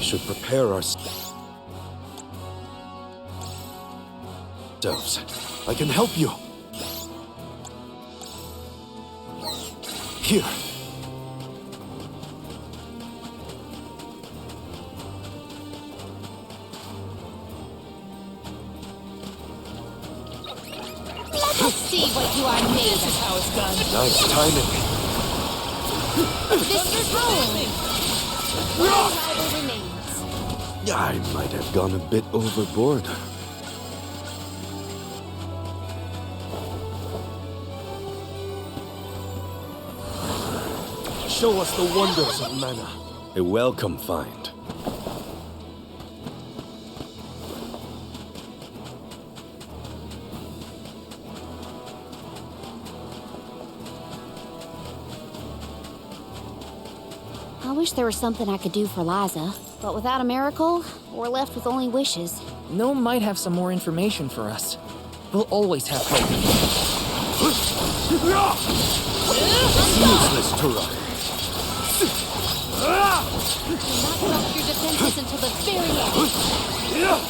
We should prepare ourselves. I can help you. Here. Let us see what you are made of. This is how it's done. Nice timing. This is home. One rival remains. I might have gone a bit overboard. Show us the wonders of mana. A welcome find. I wish there was something I could do for Liza, but without a miracle, we're left with only wishes. Gnome might have some more information for us. We'll always have hope. Useless to run. Do not drop your defenses until the very end.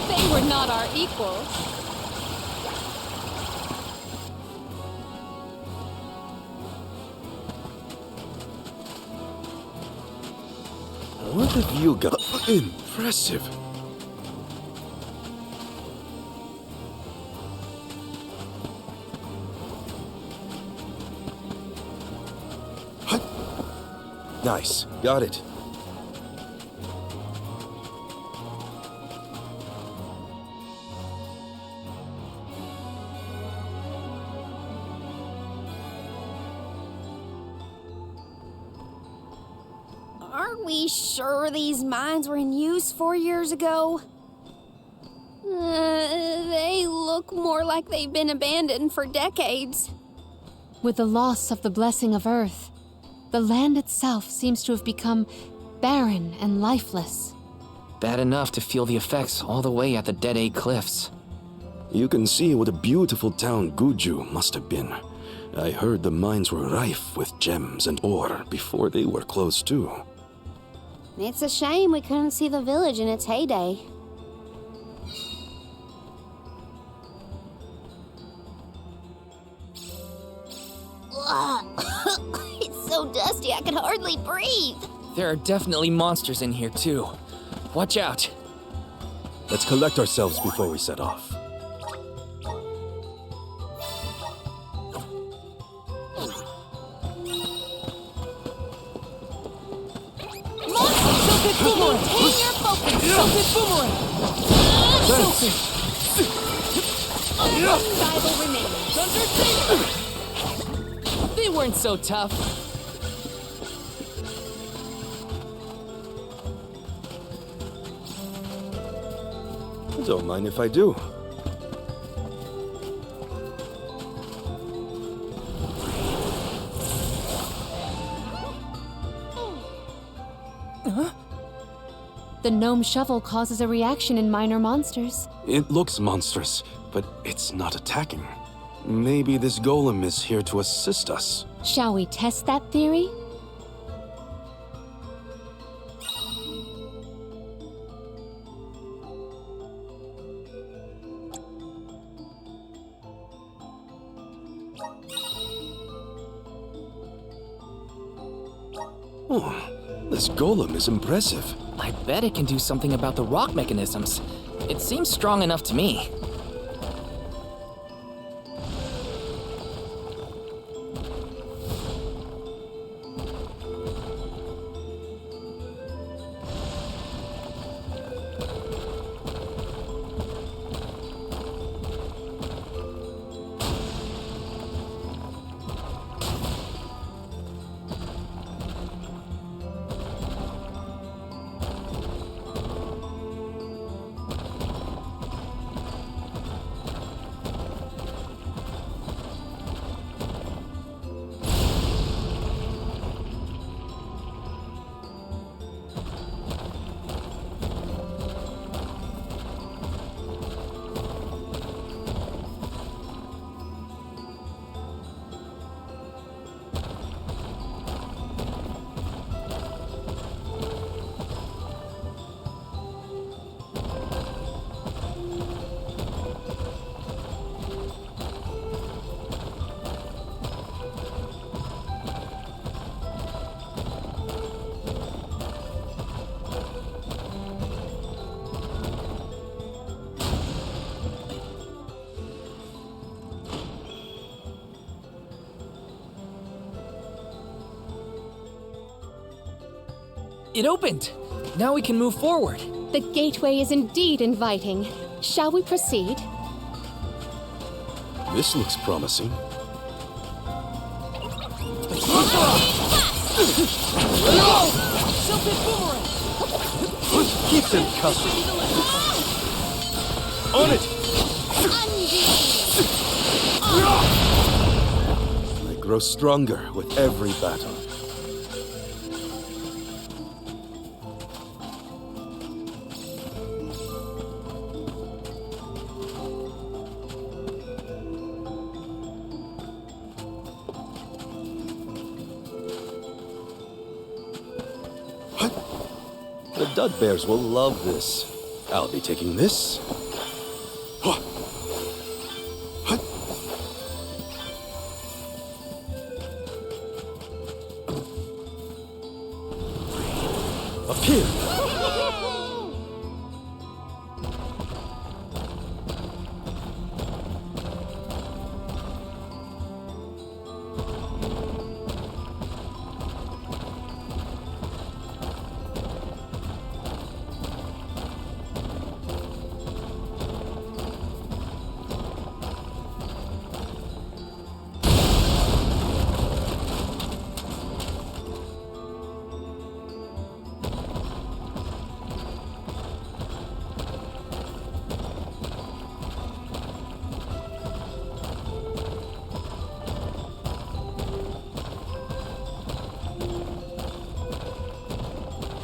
They were not our equals. What have you got? Impressive. Nice. Got it. Aren't we sure these mines were in use 4 years ago? They look more like they've been abandoned for decades. With the loss of the blessing of Earth, the land itself seems to have become barren and lifeless. Bad enough to feel the effects all the way at the Dead Egg Cliffs. You can see what a beautiful town Guju must have been. I heard the mines were rife with gems and ore before they were closed too. It's a shame we couldn't see the village in its heyday. It's so dusty I can hardly breathe. There are definitely monsters in here too. Watch out. Let's collect ourselves before we set off. Maintain your focus. One rival remains. They weren't so tough. Don't mind if I do. The gnome shovel causes a reaction in minor monsters. It looks monstrous, but it's not attacking. Maybe this golem is here to assist us. Shall we test that theory? Oh, this golem is impressive. I bet it can do something about the rock mechanisms. It seems strong enough to me. It opened! Now we can move forward. The gateway is indeed inviting. Shall we proceed? This looks promising. Keep them coming. On it! I grow stronger with every battle. The Dud Bears will love this. I'll be taking this. Up here.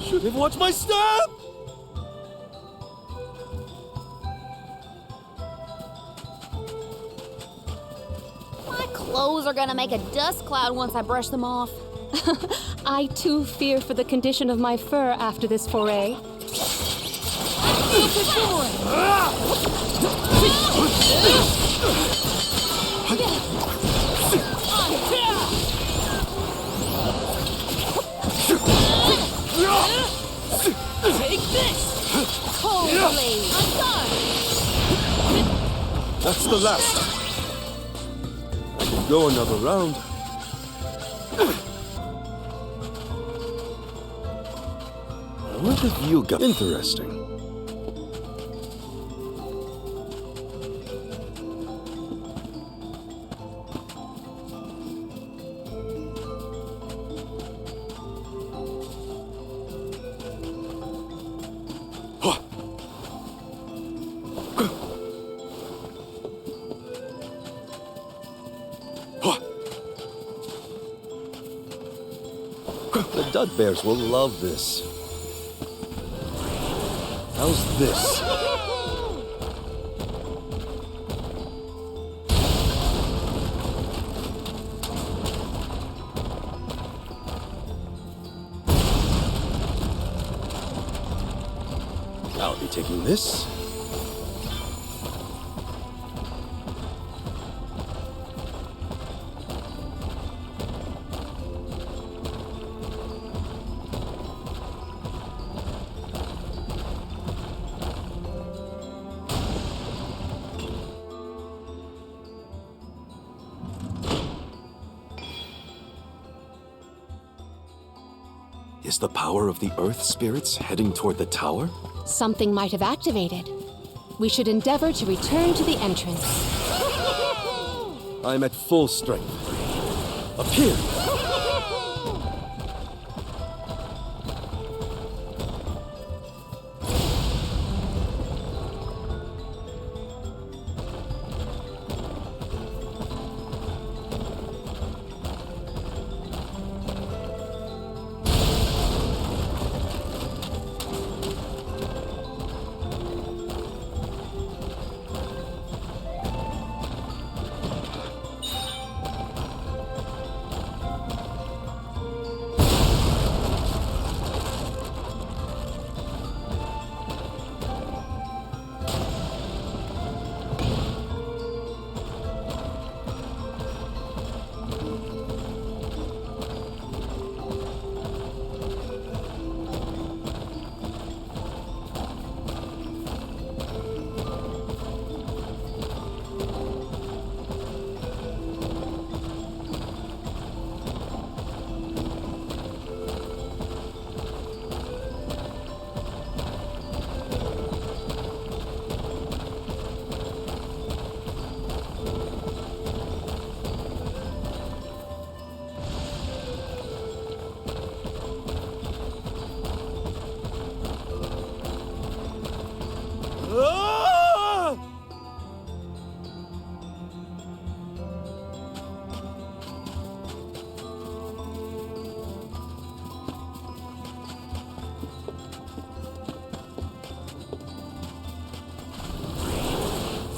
Should have watched my step! My clothes are gonna make a dust cloud once I brush them off. I too fear for the condition of my fur after this foray. Take this! Cold blade! I'm done! That's the last. I can go another round. What have you got? Interesting. The Dud Bears will love this. How's this? I'll be taking this. Is the power of the Earth Spirits heading toward the tower? Something might have activated. We should endeavor to return to the entrance. I'm at full strength. Up here!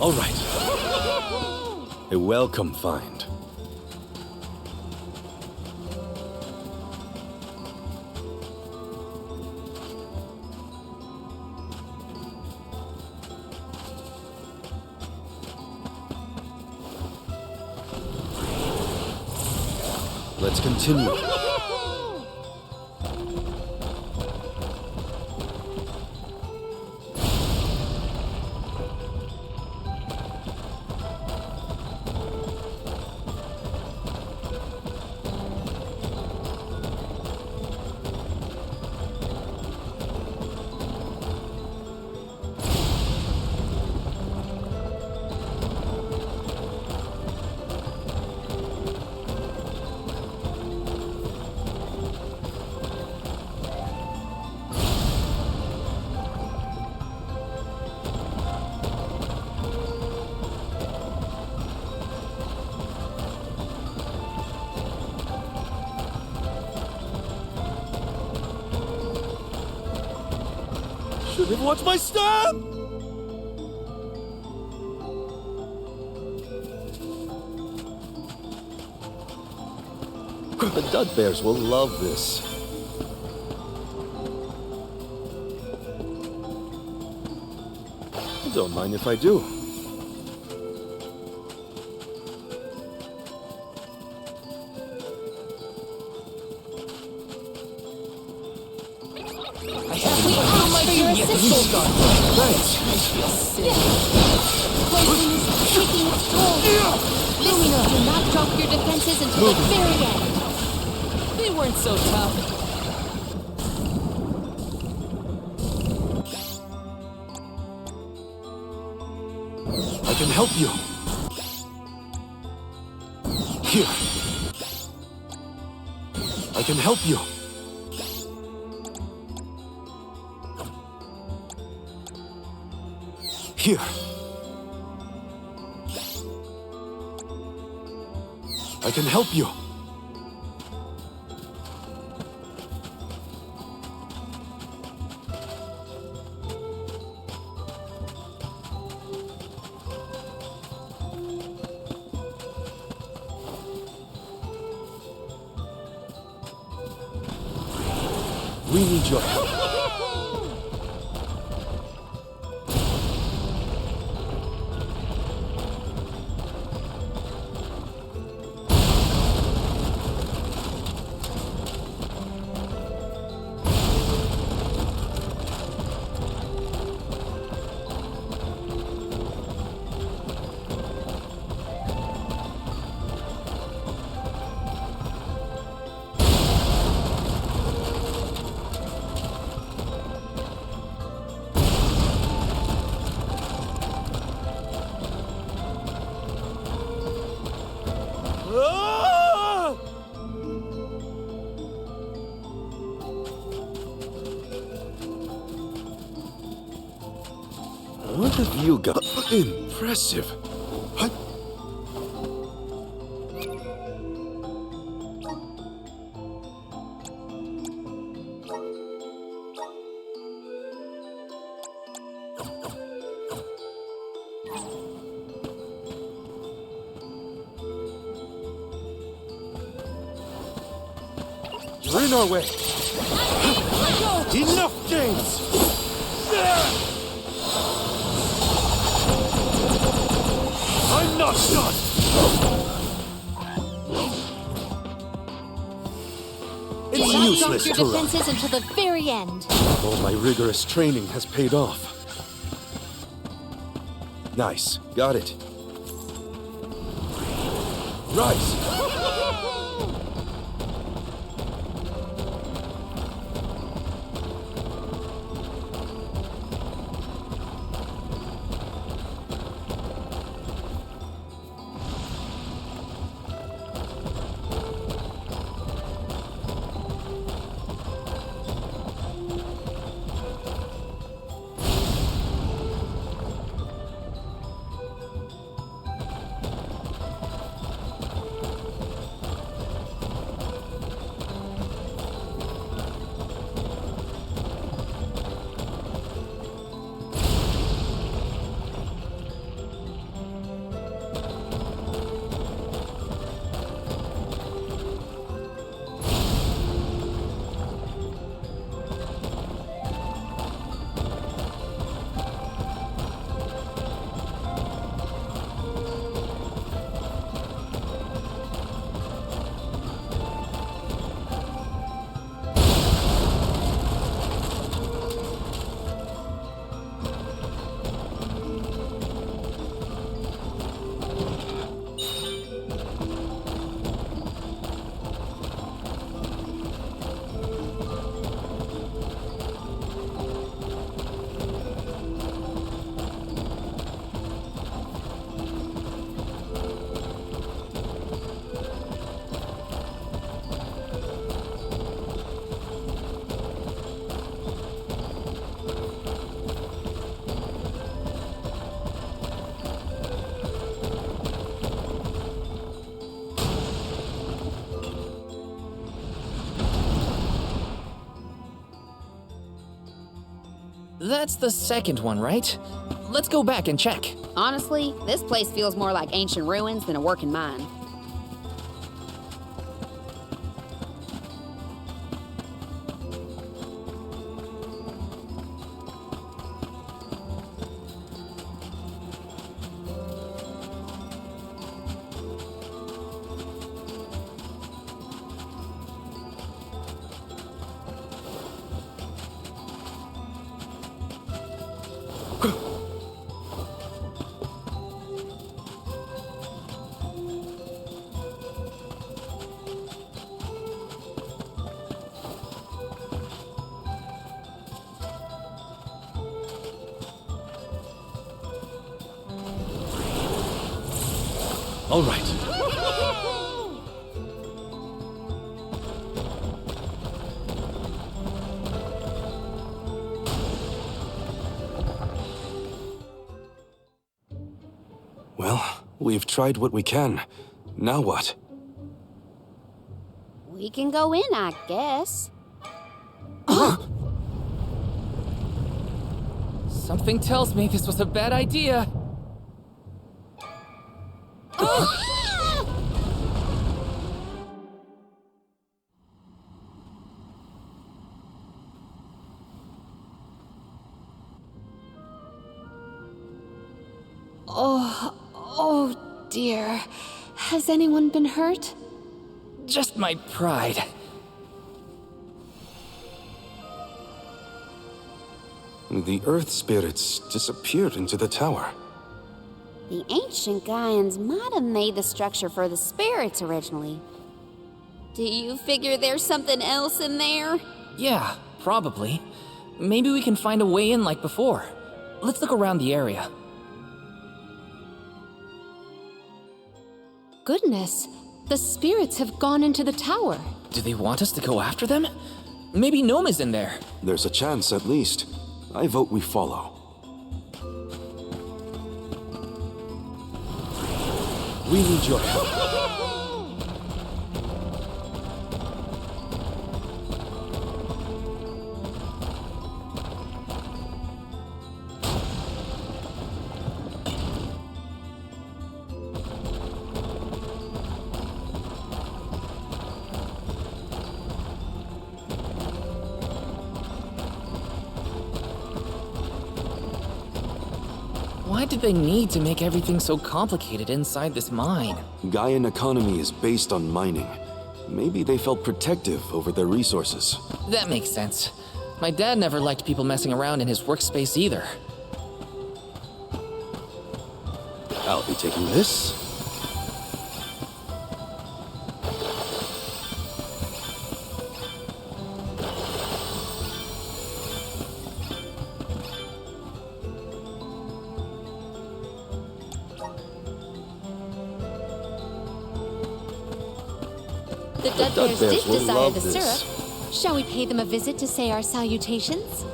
All right. A welcome find. Let's continue. Should have watched my step! The Dud Bears will love this. Don't mind if I do. I have We ask for your assistance. Thanks. Poison is taking its toll. Lumina, do not drop your defenses until the very end. They weren't so tough. I can help you. Here. I can help you. Here. I can help you. We need your help. Ah! What have you got? Impressive. What? You're in our way. Enough games! I'm not done! Do It's not useless drop to your run. defenses until the very end. All my rigorous training has paid off. Nice. Got it. Rise. That's the second one, right? Let's go back and check. Honestly, this place feels more like ancient ruins than a working mine. All right. Well, we've tried what we can. Now what? We can go in, I guess. Something tells me this was a bad idea. Oh dear. Has anyone been hurt? Just my pride. The earth spirits disappeared into the tower. The ancient Gaians might have made the structure for the spirits originally. Do you figure there's something else in there? Yeah, probably. Maybe we can find a way in like before. Let's look around the area. Goodness, the spirits have gone into the tower. Do they want us to go after them? Maybe Gnome is in there. There's a chance, at least. I vote we follow. We need your help. Why did they need to make everything so complicated inside this mine? Gaian economy is based on mining. Maybe they felt protective over their resources. That makes sense. My dad never liked people messing around in his workspace either. I'll be taking this. The Dudbears Dudbears did will desire love the this. syrup. Shall we pay them a visit to say our salutations?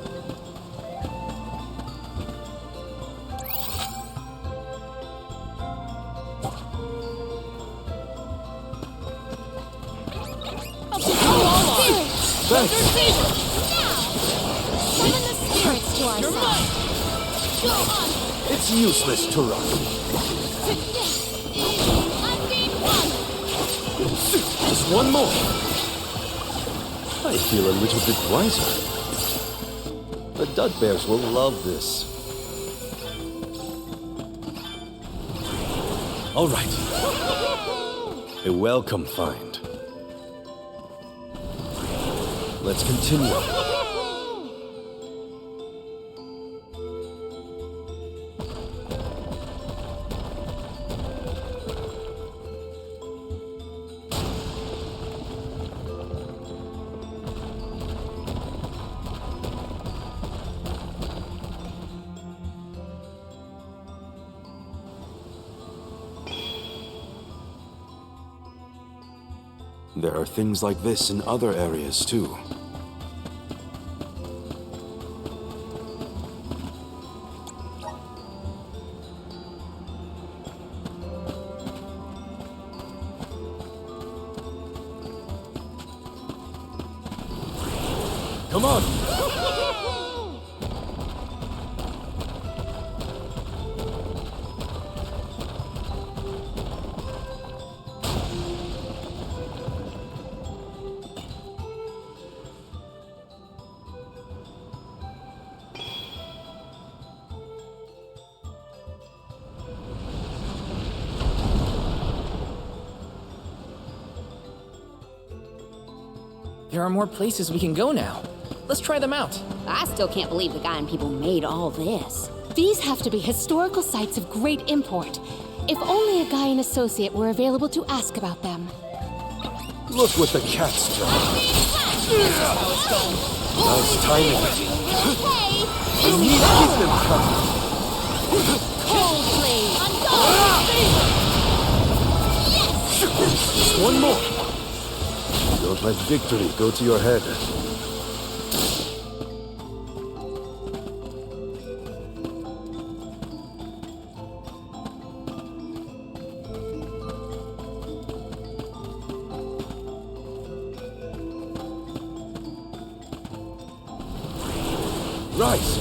Summon the spirits to our side. Go on! It's useless to run. Unbeat one! Just one more. I feel a little bit wiser. The Dudbears will love this. All right. A welcome find. Let's continue. There are things like this in other areas too. Come on. There are more places we can go now. Let's try them out. I still can't believe the Gaian people made all this. These have to be historical sites of great import. If only a Gaian associate were available to ask about them. Look what the cat's done. Nice timing. We need to keep them coming. Coldplay! Just one more. Don't let victory go to your head. Rise!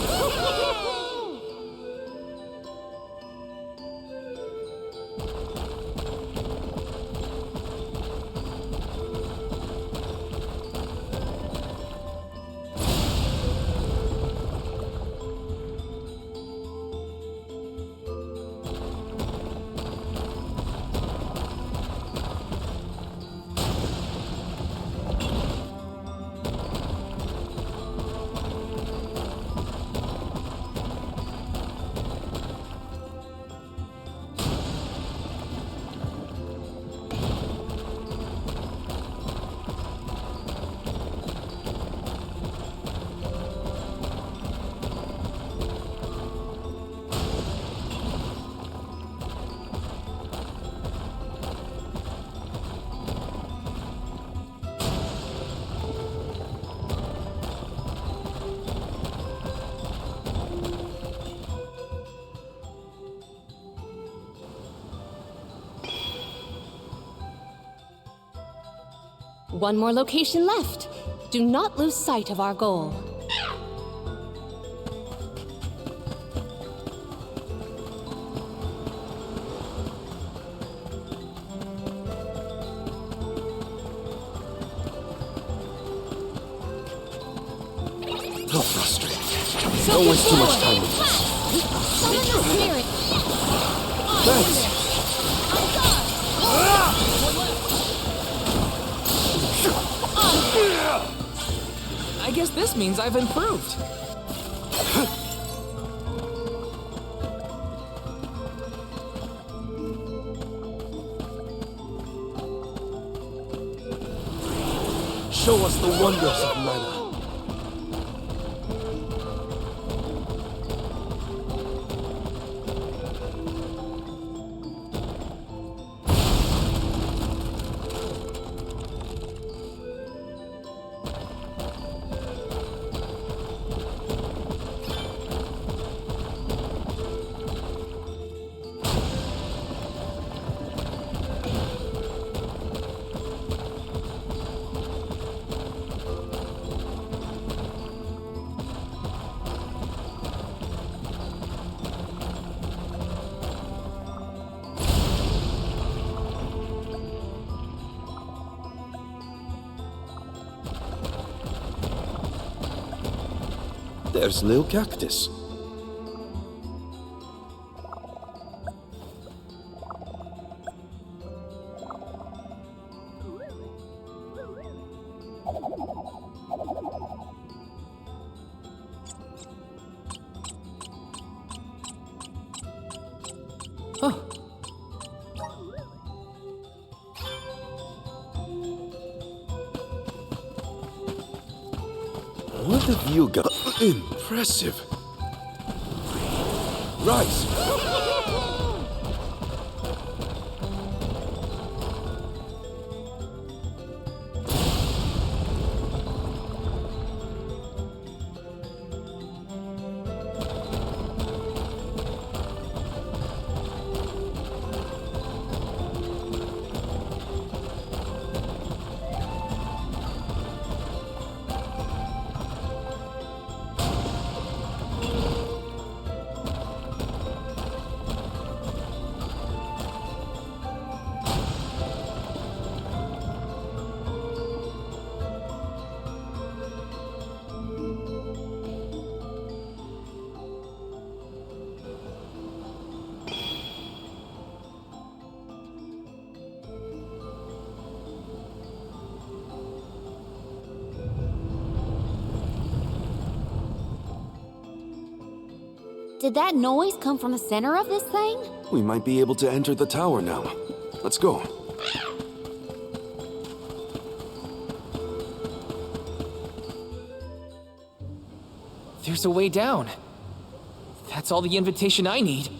One more location left. Do not lose sight of our goal. How frustrating. Don't waste too much time with this. Summon the spirit! Thanks. I guess this means I've improved. Show us the wonders of mana. There's Lil Cactus. Oh, What have you got? Impressive. Rise! Did that noise come from the center of this thing? We might be able to enter the tower now. Let's go. There's a way down. That's all the invitation I need.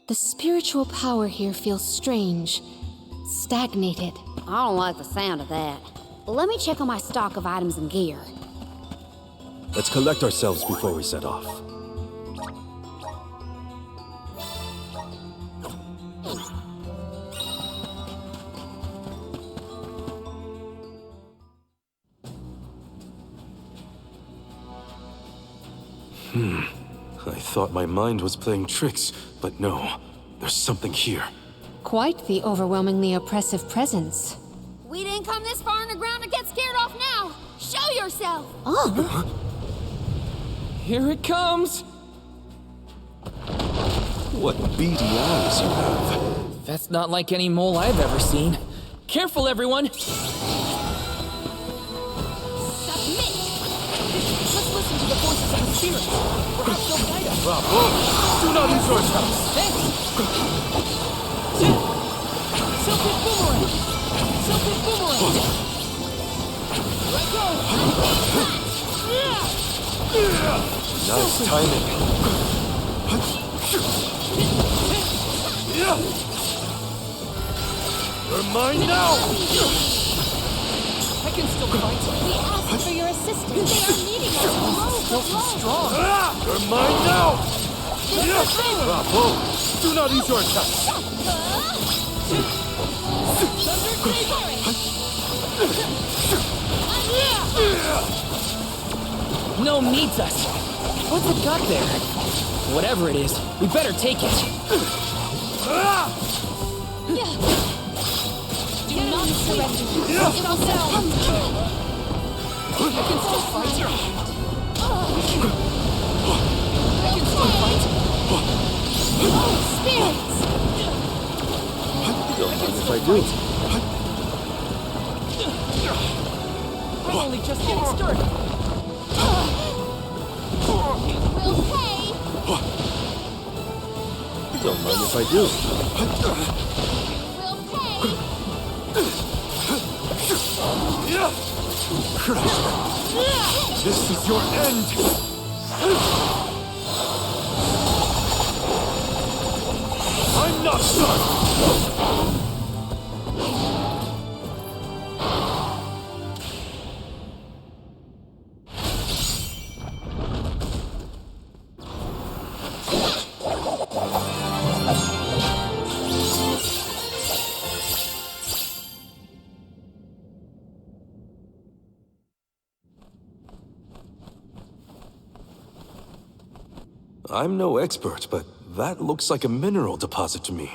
The spiritual power here feels strange, stagnated. I don't like the sound of that. Let me check on my stock of items and gear. Let's collect ourselves before we set off. I thought my mind was playing tricks, but no. There's something here. Quite the overwhelmingly oppressive presence. We didn't come this far underground to get scared off now! Show yourself! Oh, Here it comes! What beady eyes you have. That's not like any mole I've ever seen. Careful, everyone! Submit! Let's listen to the voices of the spirits. Perhaps they'll guide us. Bravo! Do not use your attacks! Thanks! Silken boomerang! Silken boomerang! Here I go! Nice timing. You're mine now! I can still fight. We asked for your assistance. They are needing us blow for blow. Strong. You're mine now! This is favor. Bravo! Do not use your attacks! Gnome needs us. What's it got there? Whatever it is, we better take it. Do not surrender. It all sounds. I can still fight. I can still fight. Oh, spirits! Don't mind if I do. I'm only just getting started. We'll pay! Don't mind if I do. We'll pay! This is your end! I'm not done! I'm no expert, but that looks like a mineral deposit to me.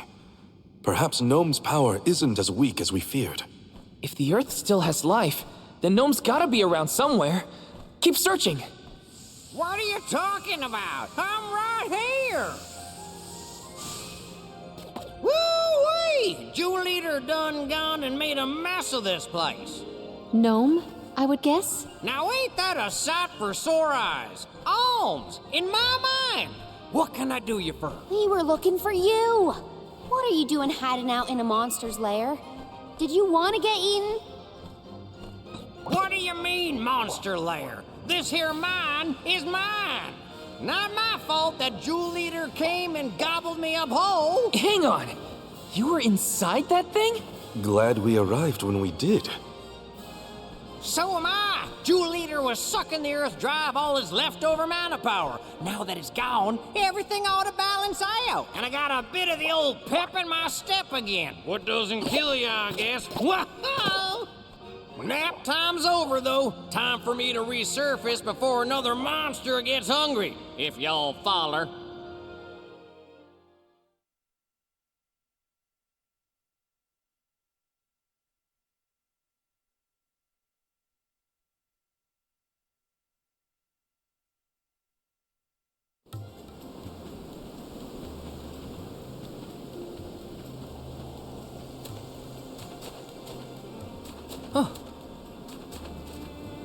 Perhaps Gnome's power isn't as weak as we feared. If the Earth still has life, then Gnome's gotta be around somewhere. Keep searching. What are you talking about? I'm right here! Woo-wee! Jewel Eater done gone and made a mess of this place. Gnome, I would guess? Now ain't that a sight for sore eyes? Alms, in my mind! What can I do you for? We were looking for you! What are you doing hiding out in a monster's lair? Did you want to get eaten? What do you mean, monster lair? This here mine is mine! Not my fault that Jewel Eater came and gobbled me up whole! Hang on. You were inside that thing? Glad we arrived when we did. So am I! Jewel Eater was sucking the earth dry of all his leftover mana power. Now that it's gone, everything ought to balance out. And I got a bit of the old pep in my step again. What doesn't kill you, I guess. Wow! Nap time's over, though. Time for me to resurface before another monster gets hungry. If y'all follow.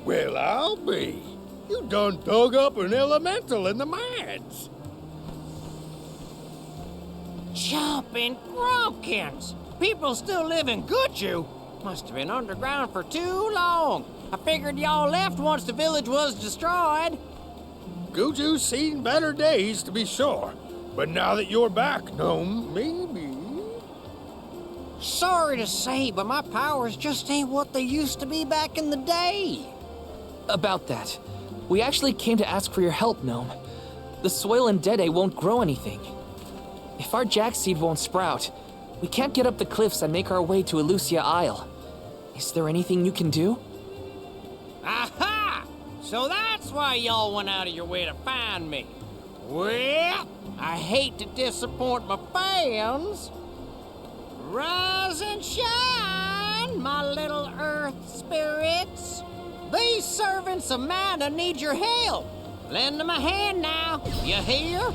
Well, I'll be. You done dug up an elemental in the mines. Jumping Grumpkins! People still live in Guju? Must have been underground for too long. I figured y'all left once the village was destroyed. Guju's seen better days, to be sure. But now that you're back, Gnome, maybe... Sorry to say, but my powers just ain't what they used to be back in the day. About that, we actually came to ask for your help, Gnome. The soil in Dede won't grow anything. If our jack seed won't sprout, we can't get up the cliffs and make our way to Elusia Isle. Is there anything you can do? Aha! So that's why y'all went out of your way to find me. Well, I hate to disappoint my fans. Rise and shine, my little earth spirits. These servants of Mana need your help. Lend them a hand now, you hear?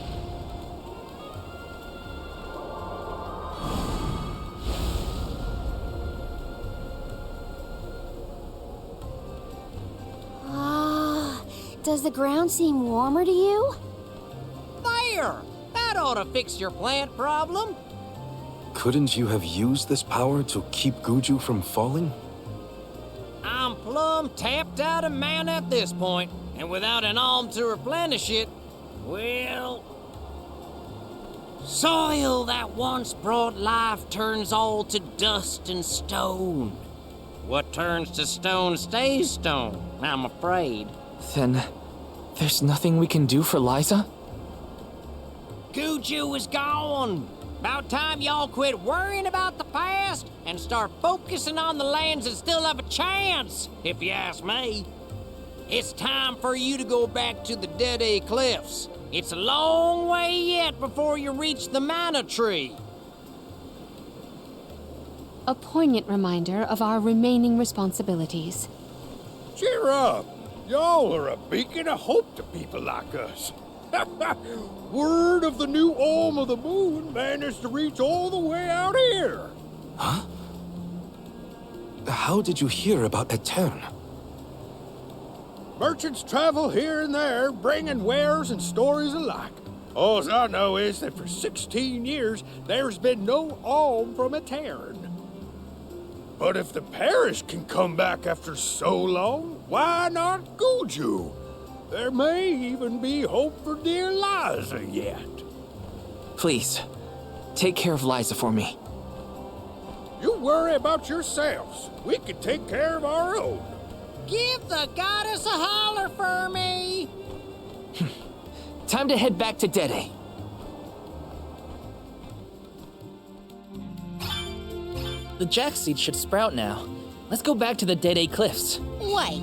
Does the ground seem warmer to you? There! That ought to fix your plant problem. Couldn't you have used this power to keep Guju from falling? I'm plumb tapped out of mana at this point, and without an alm to replenish it, well... Soil that once brought life turns all to dust and stone. What turns to stone stays stone, I'm afraid. Then, there's nothing we can do for Liza? Guju is gone. About time y'all quit worrying about the past and start focusing on the lands that still have a chance, if you ask me. It's time for you to go back to the Dede Cliffs. It's a long way yet before you reach the Mana Tree. A poignant reminder of our remaining responsibilities. Cheer up! Y'all are a beacon of hope to people like us. Word of the new Alm of the Moon managed to reach all the way out here. Huh? How did you hear about Etern? Merchants travel here and there, bringing wares and stories alike. All I know is that for 16 years, there's been no alm from Etern. But if the parish can come back after so long, why not Guju? There may even be hope for dear Liza yet. Please, take care of Liza for me. You worry about yourselves. We can take care of our own. Give the goddess a holler for me! Time to head back to Dede. The jack seed should sprout now. Let's go back to the Dede Cliffs. Wait,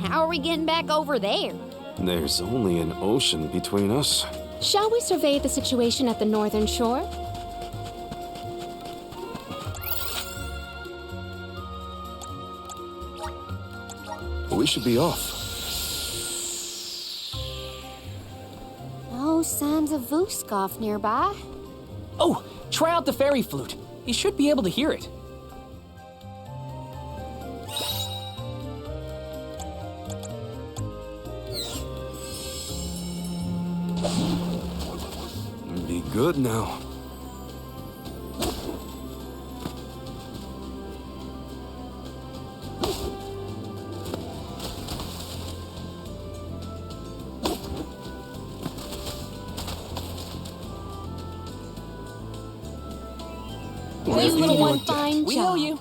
how are we getting back over there? There's only an ocean between us. Shall we survey the situation at the northern shore? We should be off. No signs of Vuskov nearby. Oh, try out the fairy flute. You should be able to hear it. Be good now. You little one, fine We job. owe you.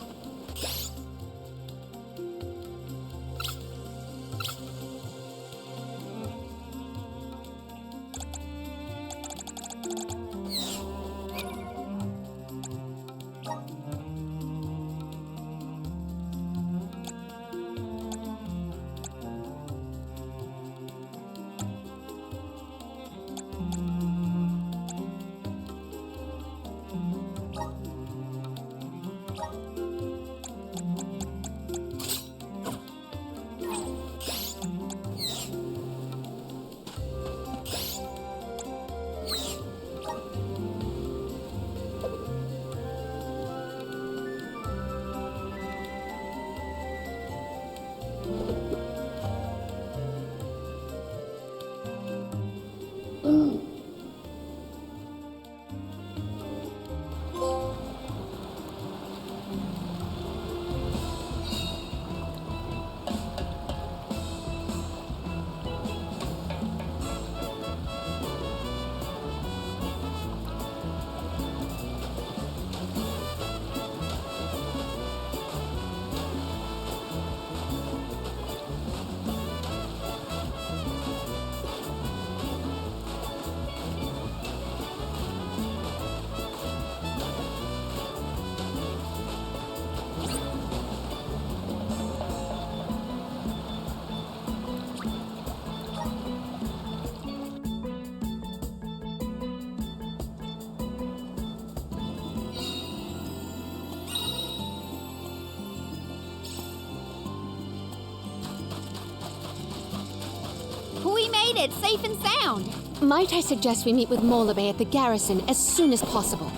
made it safe and sound. Might I suggest we meet with Molebe at the garrison as soon as possible?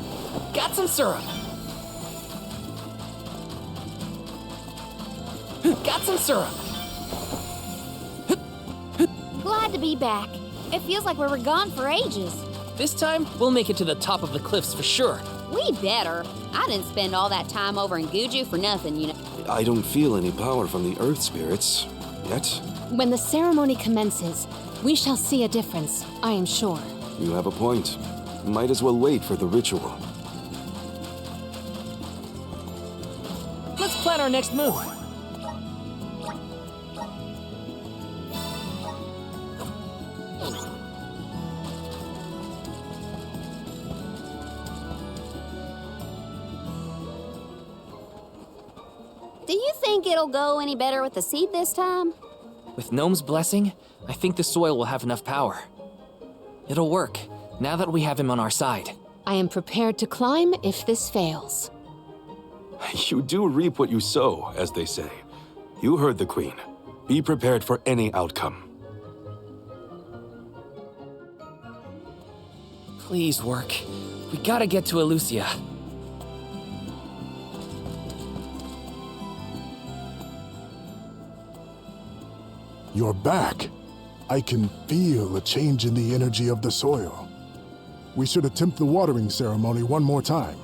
Got some syrup. Got some syrup. Glad to be back. It feels like we were gone for ages. This time, we'll make it to the top of the cliffs for sure. We better. I didn't spend all that time over in Guju for nothing, you know. I don't feel any power from the earth spirits yet. When the ceremony commences, we shall see a difference, I am sure. You have a point. Might as well wait for the ritual. Let's plan our next move. Do you think it'll go any better with the seed this time? With Gnome's blessing, I think the soil will have enough power. It'll work, now that we have him on our side. I am prepared to climb if this fails. You do reap what you sow, as they say. You heard the Queen. Be prepared for any outcome. Please work. We gotta get to Elusia. You're back. I can feel a change in the energy of the soil. We should attempt the watering ceremony one more time.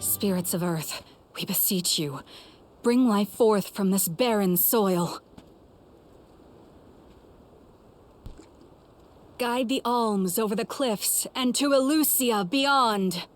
Spirits of Earth, we beseech you, bring life forth from this barren soil. Guide the alms over the cliffs and to Elusia beyond.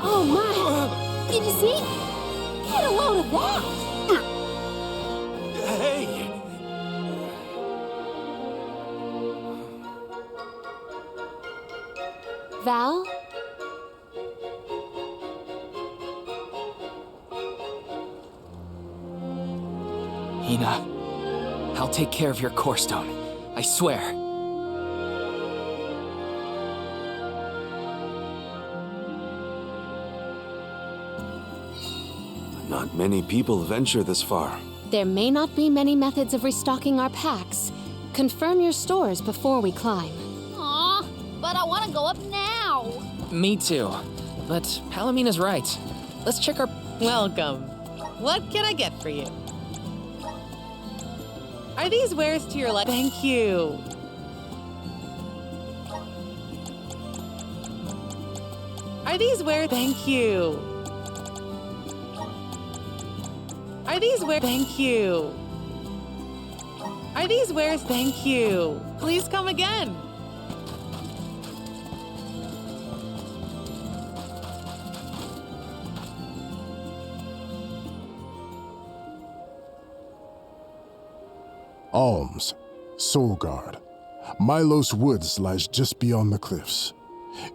Oh my! Did you see? Get a load of that! Hey! Val? Hina, I'll take care of your core stone. I swear. Not many people venture this far. There may not be many methods of restocking our packs. Confirm your stores before we climb. Aw, but I want to go up now. Me too. But Palomina's right. Let's check our... Welcome. What can I get for you? Are these wares to your liking? Thank you. Are these wares? Thank you. Are these wares? Thank you. Are these wares? Thank you. Please come again. Alms, Solgard. Milos Woods lies just beyond the cliffs.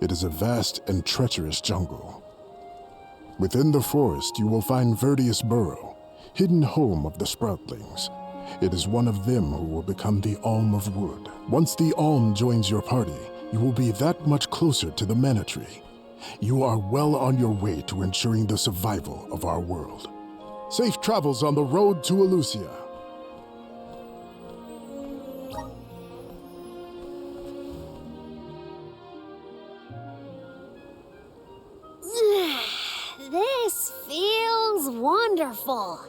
It is a vast and treacherous jungle. Within the forest, you will find Verdius Burrow, hidden home of the Sproutlings. It is one of them who will become the Alm of Wood. Once the Alm joins your party, you will be that much closer to the Mana Tree. You are well on your way to ensuring the survival of our world. Safe travels on the road to Elusia. This feels wonderful.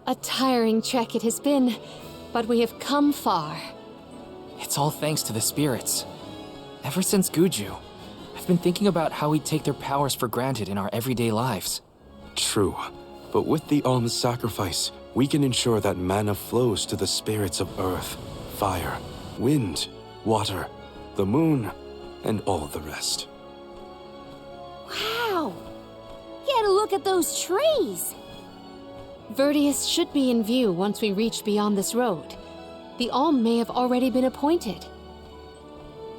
A tiring trek it has been, but we have come far. It's all thanks to the spirits. Ever since Guju, I've been thinking about how we take their powers for granted in our everyday lives. True, but with the alms sacrifice, we can ensure that mana flows to the spirits of earth, fire, wind, water, the moon, and all the rest. Wow! Get a look at those trees! Verdius should be in view once we reach beyond this road. The Alm may have already been appointed.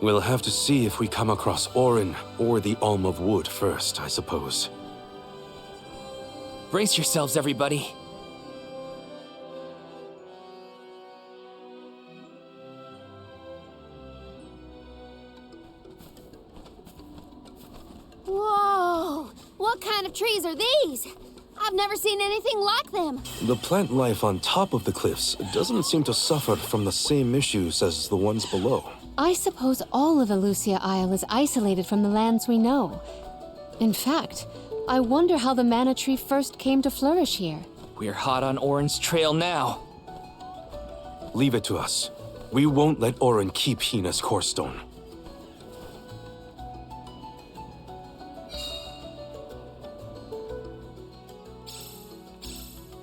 We'll have to see if we come across Orin or the Alm of Wood first, I suppose. Brace yourselves, everybody. Whoa! What kind of trees are these? I've never seen anything like them. The plant life on top of the cliffs doesn't seem to suffer from the same issues as the ones below. I suppose all of Elusia Isle is isolated from the lands we know. In fact, I wonder how the mana tree first came to flourish here. We're hot on Orin's trail now. Leave it to us. We won't let Orin keep Hina's core stone.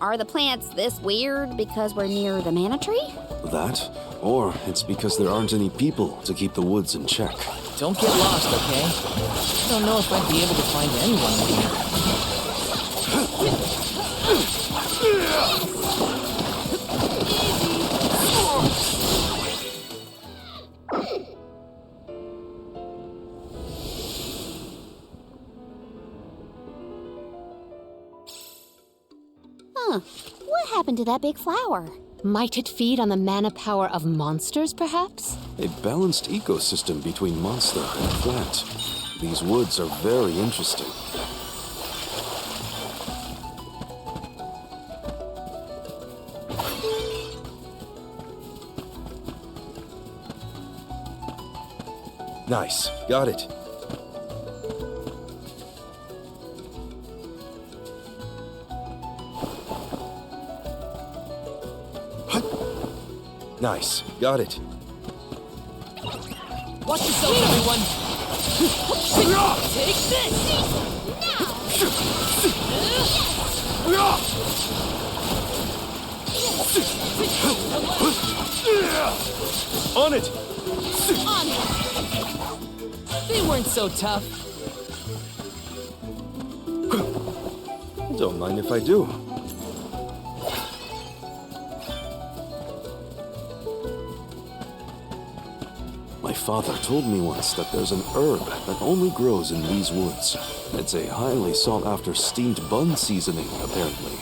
Are the plants this weird because we're near the mana tree? That, or it's because there aren't any people to keep the woods in check. Don't get lost, okay? I don't know if I'd be able to find anyone here. Huh. What happened to that big flower? Might it feed on the mana power of monsters, perhaps? A balanced ecosystem between monster and plant. These woods are very interesting. Nice. Got it. Nice. Got it. Watch yourself, everyone! Take On it! On it! They weren't so tough. Don't mind if I do. My father told me once that there's an herb that only grows in these woods. It's a highly sought-after steamed bun seasoning, apparently.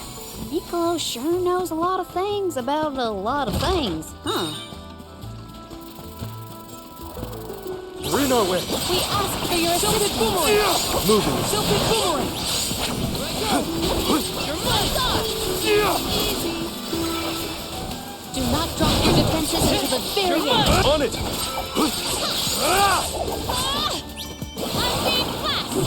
Niccolo sure knows a lot of things about a lot of things, huh? We're in our way. We ask for your assistance. Moving. Silken boomerang! You're my god! Do not drop your defenses until the very end. On it! I'm being classed!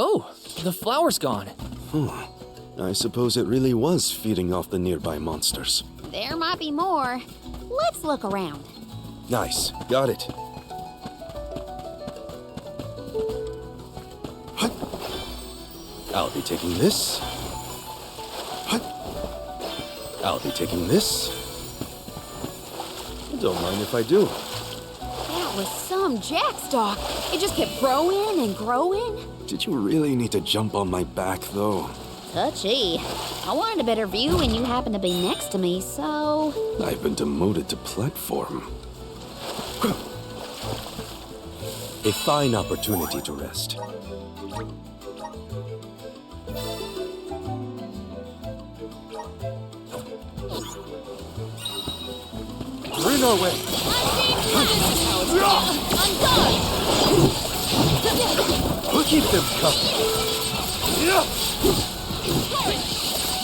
Oh, the flower's gone. I suppose it really was feeding off the nearby monsters. There might be more. Let's look around. Nice. Got it. I'll be taking this. I'll be taking this. Don't mind if I do. That was some jackstock. It just kept growing and growing. Did you really need to jump on my back, though? Touchy. I wanted a better view when you happened to be next to me, so... I've been demoted to platform. A fine opportunity to rest. We're in our way. Keep them covered.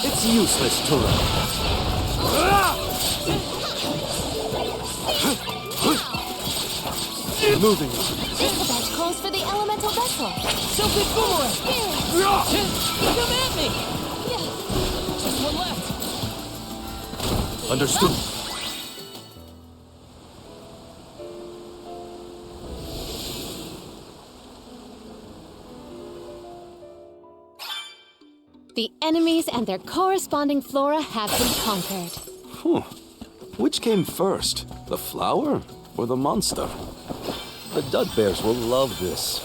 It's useless to run. Moving. Isabeth calls for the elemental vessel. Silken boomerang! Come at me! left! Understood. The enemies and their corresponding flora have been conquered. Which came first, the flower or the monster? The Dudbears will love this.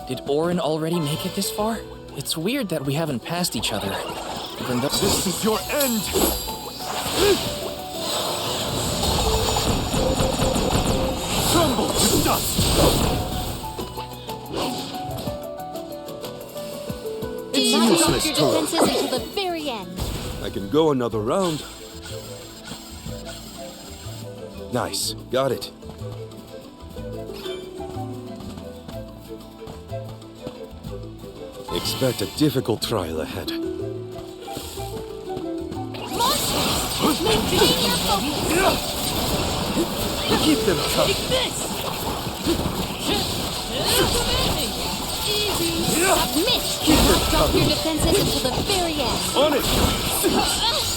Did Orin already make it this far? It's weird that we haven't passed each other. Even though This is your end! Crumble to dust! Do It's not drop useless your to defenses until the very end. I can go another round. Nice, got it. Expect a difficult trial ahead. Monsters! Maintain your focus! Keep them tough. Take this! Easy! Submit! Do not drop your defenses until the very end. On it! Ice!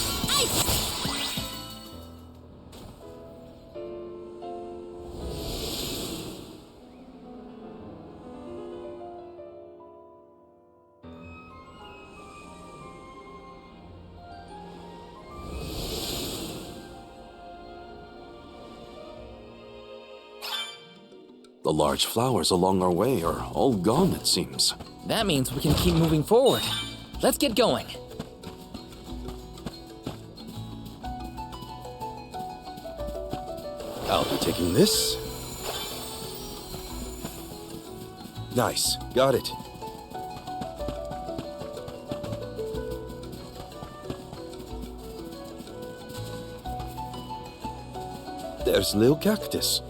The large flowers along our way are all gone, it seems. that means we can keep moving forward. Let's get going. I'll be taking this. Nice, got it. There's Lil Cactus.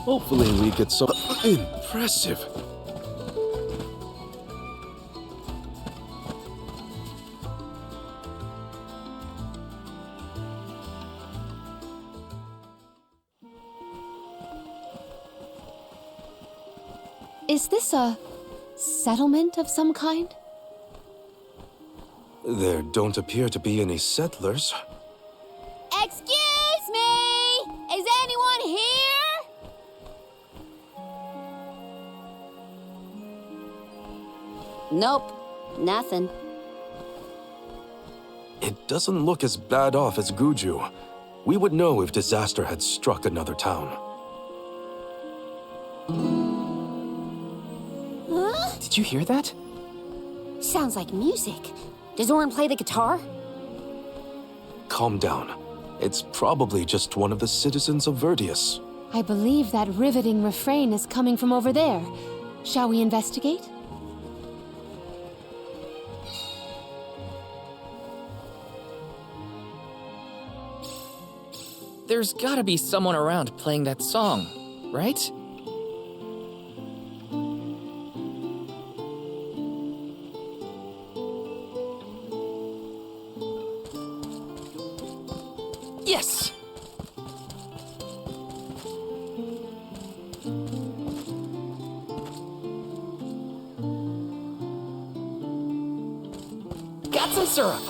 Hopefully we get some... Impressive. Is this a settlement of some kind? There don't appear to be any settlers. Excuse me! Is anyone here? Nope, nothing. It doesn't look as bad off as Guju. We would know if disaster had struck another town. Huh? Did you hear that? Sounds like music. Does Orin play the guitar? Calm down. It's probably just one of the citizens of Verdius. I believe that riveting refrain is coming from over there. Shall we investigate? There's gotta be someone around playing that song, right? Yes! Got some syrup!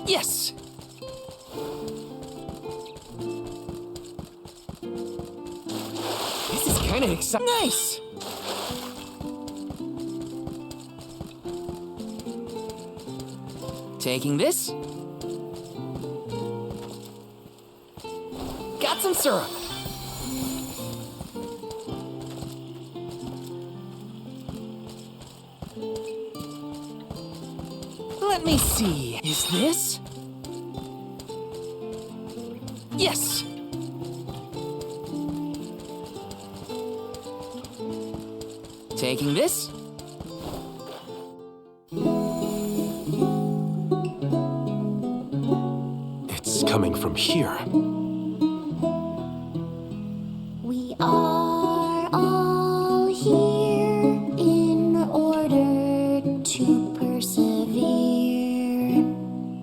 Yes! This is kinda exciting. Nice! Taking this. Got some syrup. Let me see. Is this? Yes! Taking this? It's coming from here. We are all here in order to persevere.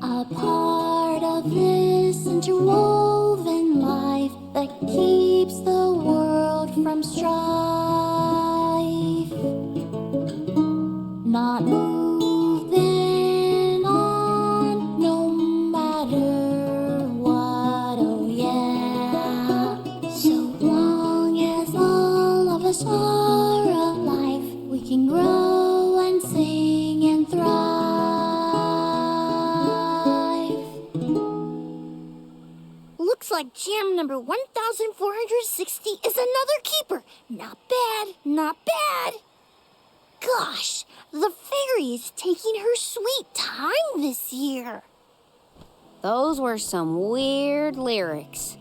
A part of this interwoven life that keeps the world from strife. Not moving on, no matter what, oh yeah. So long as all of us are alive, we can grow and sing and thrive. Looks like jam number 1460 is another keeper. Not bad, not bad. Gosh, the fairy is taking her sweet time this year. Those were some weird lyrics.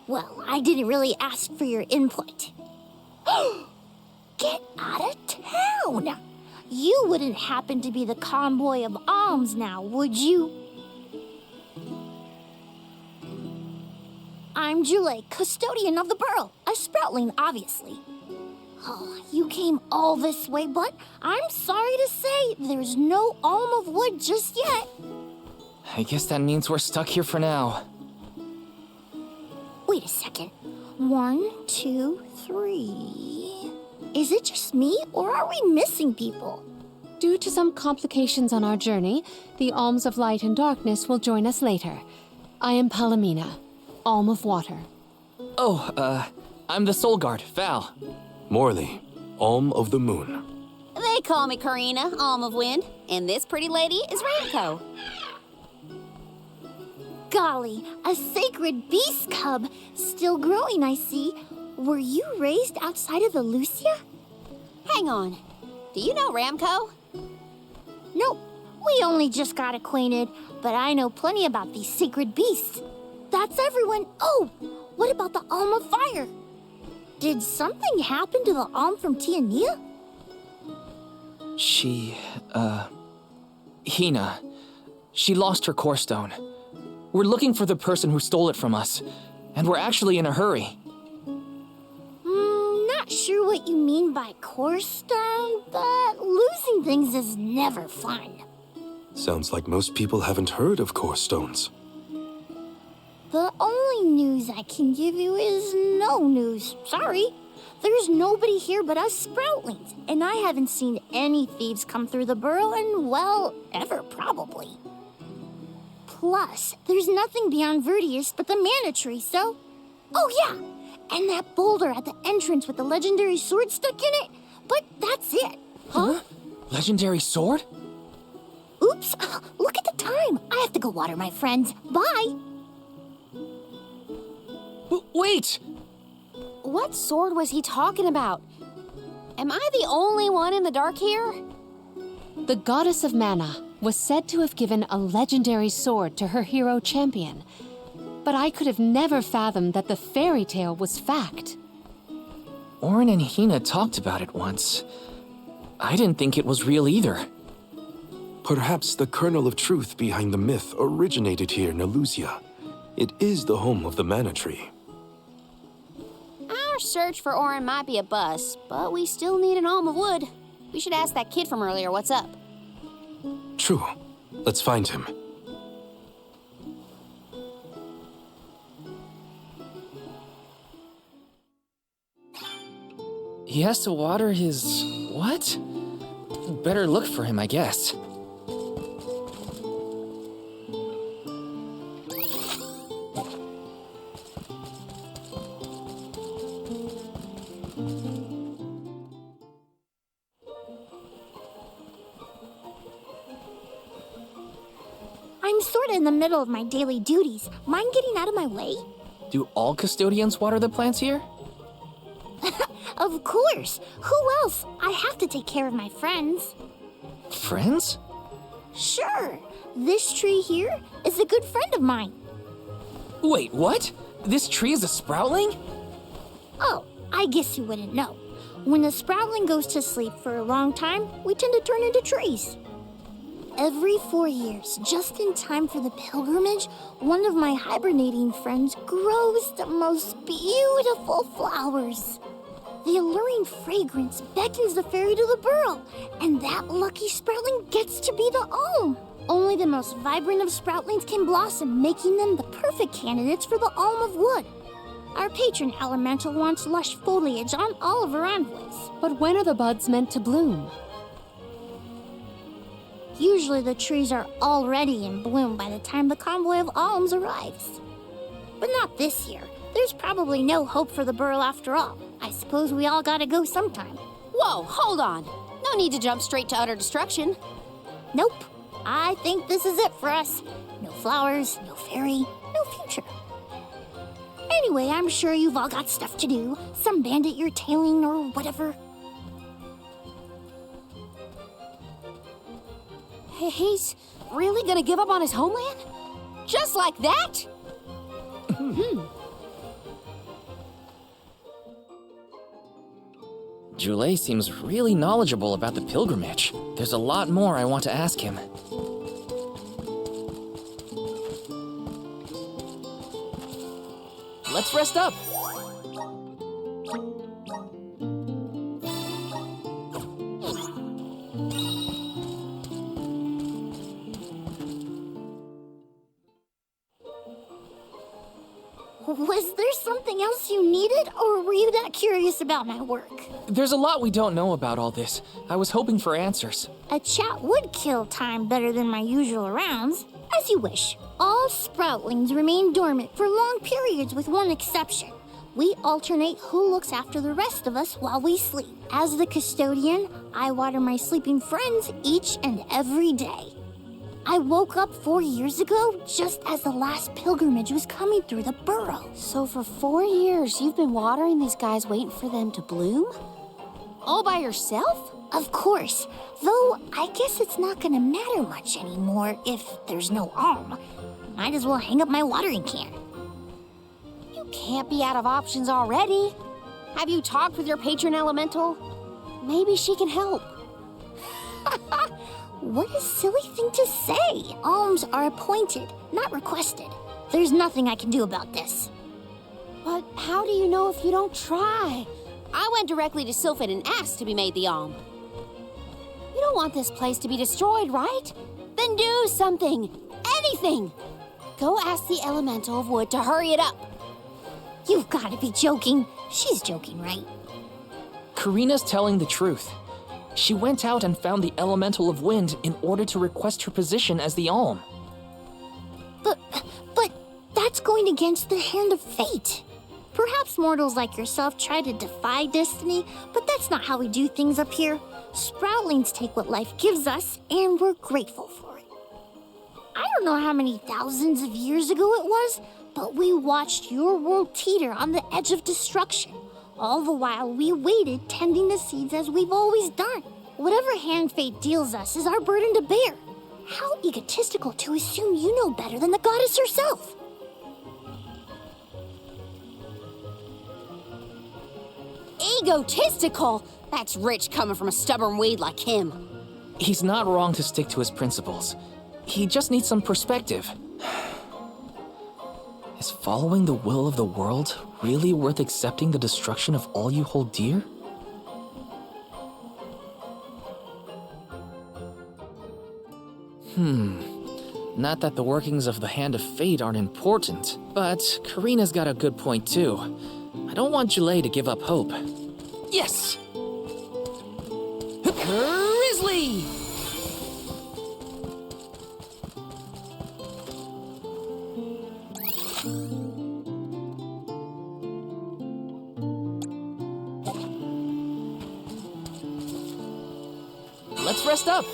Well, I didn't really ask for your input. Get out of town! You wouldn't happen to be the convoy of alms now, would you? I'm Jule, custodian of the burrow, a sproutling, obviously. Oh, you came all this way, but I'm sorry to say there's no alm of wood just yet. I guess that means we're stuck here for now. Wait a second. 1, 2, 3. Is it just me, or are we missing people? Due to some complications on our journey, the Alms of Light and Darkness will join us later. I am Palomina, Alm of Water. Oh, I'm the Soul Guard, Val. Morley, Alm of the Moon. They call me Karina, Alm of Wind, and this pretty lady is Ramco. Golly, a sacred beast cub. Still growing, I see. Were you raised outside of Elusia? Hang on. Do you know Ramco? Nope. We only just got acquainted, but I know plenty about these sacred beasts. That's everyone. Oh, what about the Alm of Fire? Did something happen to the Alm from Tiania? Hina. She lost her core stone. We're looking for the person who stole it from us, and we're actually in a hurry. Not sure what you mean by core stone, but losing things is never fun. Sounds like most people haven't heard of core stones. The only news I can give you is no news. Sorry. There's nobody here but us Sproutlings, and I haven't seen any thieves come through the burrow in, well, ever probably. Plus, there's nothing beyond Vertius but the Mana Tree, so... Oh yeah, and that boulder at the entrance with the legendary sword stuck in it, but that's it. Huh? Legendary sword? Oops, look at the time. I have to go water my friends. Bye. Wait! What sword was he talking about? Am I the only one in the dark here? The goddess of mana was said to have given a legendary sword to her hero champion. But I could have never fathomed that the fairy tale was fact. Orin and Hina talked about it once. I didn't think it was real either. Perhaps the kernel of truth behind the myth originated here in Elusia. It is the home of the Mana Tree. Our search for Orin might be a bust, but we still need an alm of wood. We should ask that kid from earlier what's up. True. Let's find him. He has to water his... what? Better look for him, I guess. I'm sorta in the middle of my daily duties. Mind getting out of my way? Do all custodians water the plants here? Of course. Who else? I have to take care of my friends. Friends? Sure. This tree here is a good friend of mine. Wait, what? This tree is a sproutling? Oh, I guess you wouldn't know. When a sproutling goes to sleep for a long time, we tend to turn into trees. Every 4 years, just in time for the pilgrimage, one of my hibernating friends grows the most beautiful flowers. The alluring fragrance beckons the fairy to the burrow, and that lucky sproutling gets to be the alm. Only the most vibrant of sproutlings can blossom, making them the perfect candidates for the alm of wood. Our patron elemental wants lush foliage on all of her envoys. But when are the buds meant to bloom? Usually the trees are already in bloom by the time the convoy of alms arrives. But not this year. There's probably no hope for the burrow after all. I suppose we all gotta go sometime. Whoa, hold on. No need to jump straight to utter destruction. Nope. I think this is it for us. No flowers, no fairy, no future. Anyway, I'm sure you've all got stuff to do. Some bandit you're tailing or whatever. He's really gonna give up on his homeland? Just like that? Joulet seems really knowledgeable about the pilgrimage. There's a lot more I want to ask him. Let's rest up. Was there something else you needed, or were you that curious about my work? There's a lot we don't know about all this. I was hoping for answers. A chat would kill time better than my usual rounds. As you wish. All sproutlings remain dormant for long periods with one exception. We alternate who looks after the rest of us while we sleep. As the custodian, I water my sleeping friends each and every day. I woke up 4 years ago just as the last pilgrimage was coming through the burrow. So for 4 years, you've been watering these guys waiting for them to bloom? All by yourself? Of course, though I guess it's not gonna matter much anymore if there's no alm. Might as well hang up my watering can. You can't be out of options already. Have you talked with your patron elemental? Maybe she can help. What a silly thing to say. Alms are appointed, not requested. There's nothing I can do about this. But how do you know if you don't try? I went directly to Sylphid and asked to be made the alm. You don't want this place to be destroyed, right? Then do something. Anything. Go ask the elemental of wood to hurry it up. You've got to be joking. She's joking, right? Karina's telling the truth. She went out and found the elemental of wind in order to request her position as the alm. But that's going against the hand of fate. Perhaps mortals like yourself try to defy destiny, but that's not how we do things up here. Sproutlings take what life gives us, and we're grateful for it. I don't know how many thousands of years ago it was, but we watched your world teeter on the edge of destruction. All the while we waited, tending the seeds as we've always done. Whatever hand fate deals us is our burden to bear. How egotistical to assume you know better than the goddess herself. Egotistical? That's rich coming from a stubborn weed like him. He's not wrong to stick to his principles. He just needs some perspective. Is following the will of the world really worth accepting the destruction of all you hold dear? Not that the workings of the Hand of Fate aren't important, but Karina's got a good point too. I don't want Joulet to give up hope. Yes! Grizzly! Let's rest up.